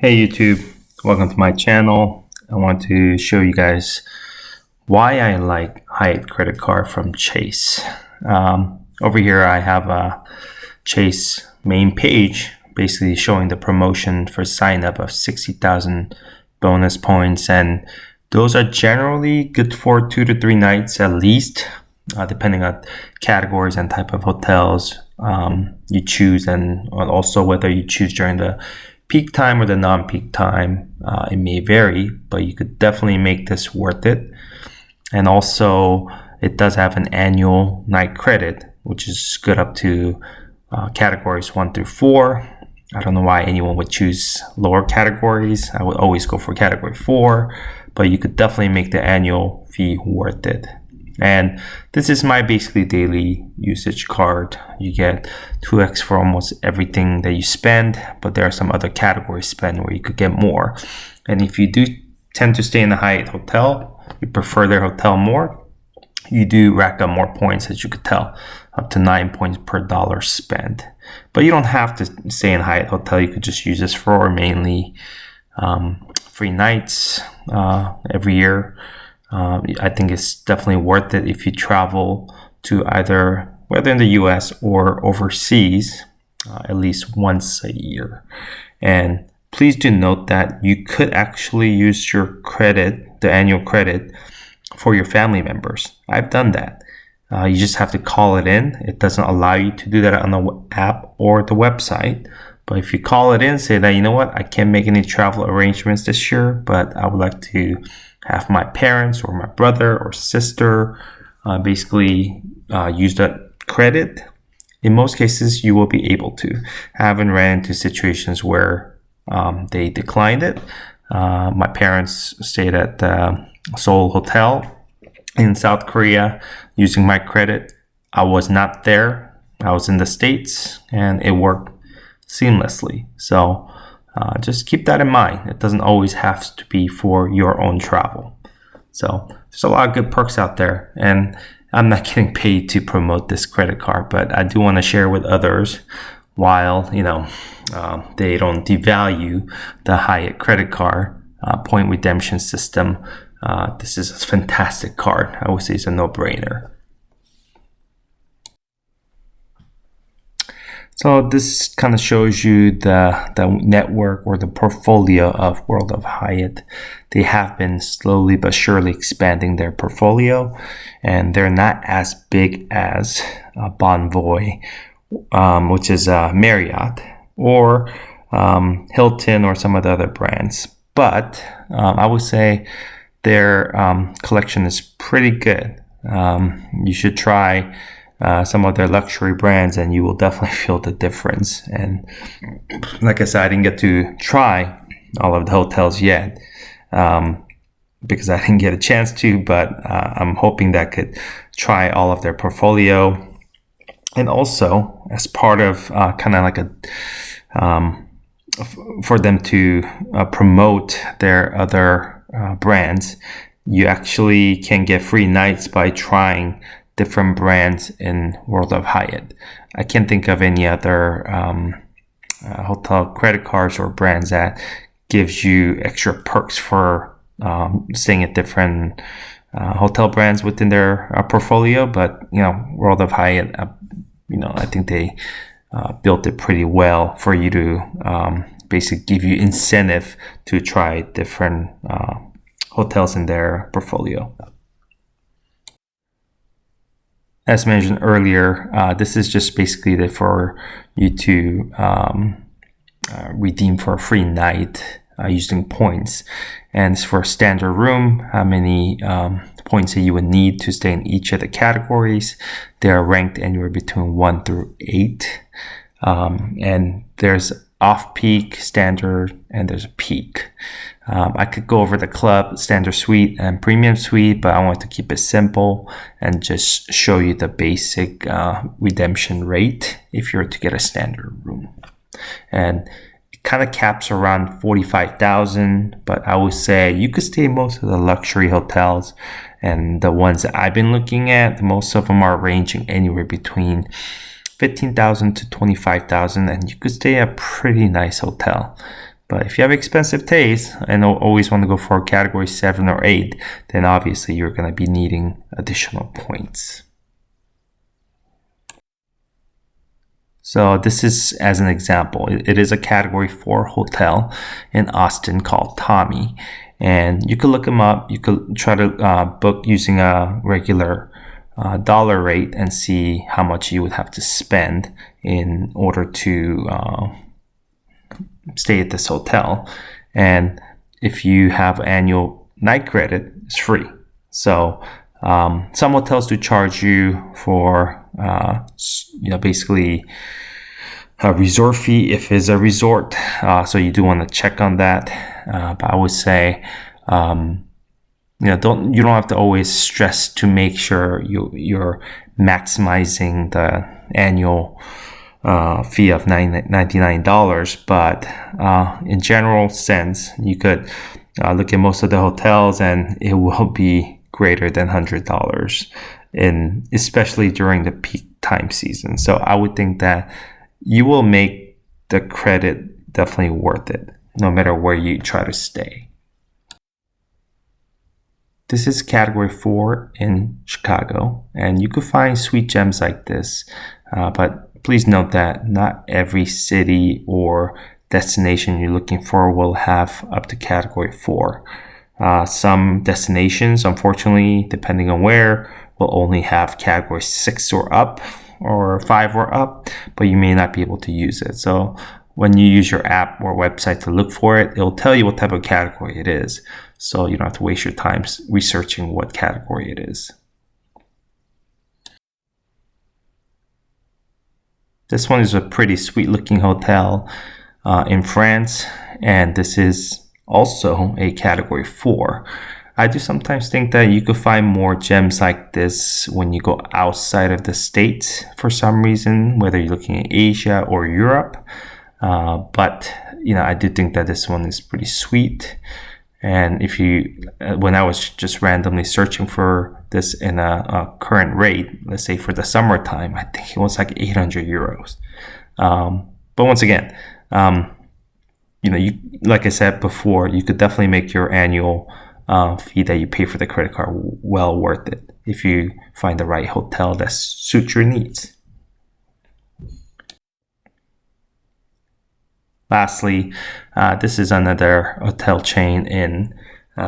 Hey YouTube, welcome to my channel. I want to show you guys why I like Hyatt credit card from Chase. Over here I have a Chase main page basically showing the promotion for sign up of 60,000 bonus points, and those are generally good for 2 to 3 nights at least, depending on categories and type of hotels you choose, and also whether you choose during the peak time or the non-peak time. It may vary, but you could definitely make this worth it. And also it does have an annual night credit, which is good up to categories 1 through 4. I don't know why anyone would choose lower categories. I would always go for category 4, but you could definitely make the annual fee worth it. And this is my basically daily usage card. You get 2x for almost everything that you spend, but there are some other categories spend where you could get more. And if you do tend to stay in a Hyatt hotel, you prefer their hotel more, you do rack up more points, as you could tell, up to 9 points per dollar spent. But you don't have to stay in a Hyatt hotel. You could just use this for mainly free nights every year. I think it's definitely worth it if you travel to either, whether in the US or overseas, at least once a year. And please do note that you could actually use your credit, the annual credit, for your family members. I've done that. You just have to call it in. It doesn't allow you to do that on the app or the website. But if you call it in, say that, you know what, I can't make any travel arrangements this year, but I would like to have my parents or my brother or sister basically use that credit. In most cases, you will be able to. I haven't ran into situations where they declined it. My parents stayed at the Seoul Hotel in South Korea using my credit. I was not there. I was in the States, and it worked seamlessly. So just keep that in mind. It doesn't always have to be for your own travel. So there's a lot of good perks out there, and I'm not getting paid to promote this credit card, but I do want to share with others while they don't devalue the Hyatt credit card point redemption system. This is a fantastic card. I would say it's a no-brainer. So this kind of shows you the network or the portfolio of World of Hyatt. They have been slowly but surely expanding their portfolio, and they're not as big as Bonvoy, which is Marriott, or Hilton, or some of the other brands. But I would say their collection is pretty good. You should try some of their luxury brands, and you will definitely feel the difference. And like I said, I didn't get to try all of the hotels yet because I didn't get a chance to, but I'm hoping that I could try all of their portfolio. And also, as part of kind of like for them to promote their other brands, you actually can get free nights by trying different brands in World of Hyatt. I can't think of any other hotel credit cards or brands that gives you extra perks for staying at different hotel brands within their portfolio. But World of Hyatt, I think they built it pretty well for you to basically give you incentive to try different hotels in their portfolio. As mentioned earlier, this is just basically for you to redeem for a free night using points. And it's for a standard room, how many points that you would need to stay in each of the categories. They are ranked anywhere between 1 through 8. And there's off-peak, standard, and there's a peak. I could go over the club, standard suite, and premium suite, but I want to keep it simple and just show you the basic redemption rate if you're to get a standard room. And it kind of caps around 45,000, but I would say you could stay in most of the luxury hotels, and the ones that I've been looking at, most of them are ranging anywhere between 15,000 to 25,000, and you could stay at a pretty nice hotel. But if you have expensive taste and always want to go for a category 7 or 8, then obviously you're going to be needing additional points. So this is as an example. It is a category 4 hotel in Austin called Tommy. And you could look them up. You could try to book using a regular dollar rate and see how much you would have to spend in order to stay at this hotel. And if you have annual night credit, it's free. So some hotels do charge you for basically a resort fee if it's a resort. So you do want to check on that. But I would say you don't have to always stress to make sure you're maximizing the annual fee of $99. But in general sense, you could look at most of the hotels and it will be greater than $100 especially during the peak time season. So I would think that you will make the credit definitely worth it no matter where you try to stay. This is category 4 in Chicago, and you could find sweet gems like this, but please note that not every city or destination you're looking for will have up to category 4. Some destinations, unfortunately, depending on where, will only have category 6 or up or 5 or up, but you may not be able to use it. So when you use your app or website to look for it, it'll tell you what type of category it is. So you don't have to waste your time researching what category it is. This one is a pretty sweet looking hotel in France, and this is also a category 4. I do sometimes think that you could find more gems like this when you go outside of the States for some reason, whether you're looking at Asia or Europe. But I do think that this one is pretty sweet. And when I was just randomly searching for this in a current rate, let's say for the summertime, I think it was like 800 euros. But once again, like I said before, you could definitely make your annual fee that you pay for the credit card well worth it if you find the right hotel that suits your needs. Lastly, this is another hotel chain in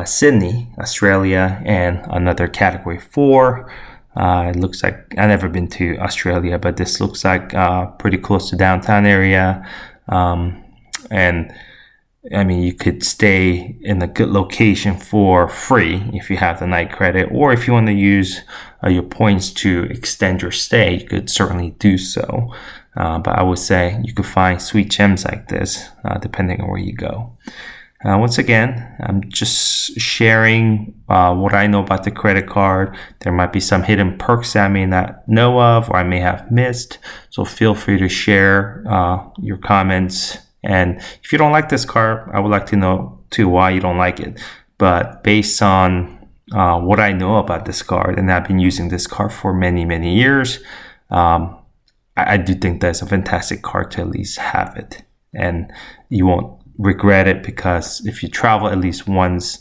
Sydney, Australia, and another category 4. It looks like I've never been to Australia, but this looks like pretty close to downtown area. And I mean, you could stay in a good location for free if you have the night credit, or if you want to use your points to extend your stay, you could certainly do so. But I would say you could find sweet gems like this depending on where you go. Once again, I'm just sharing what I know about the credit card. There might be some hidden perks that I may not know of or I may have missed. So feel free to share your comments. And if you don't like this card, I would like to know too why you don't like it. But based on what I know about this card, and I've been using this card for many, many years, I do think that's a fantastic card to at least have it. And you won't regret it, because if you travel at least once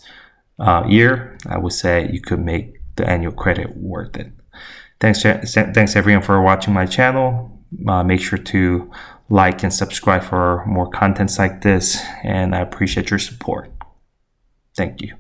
a year, I would say you could make the annual credit worth it. Thanks everyone for watching my channel. Make sure to like and subscribe for more contents like this, and I appreciate your support. Thank you.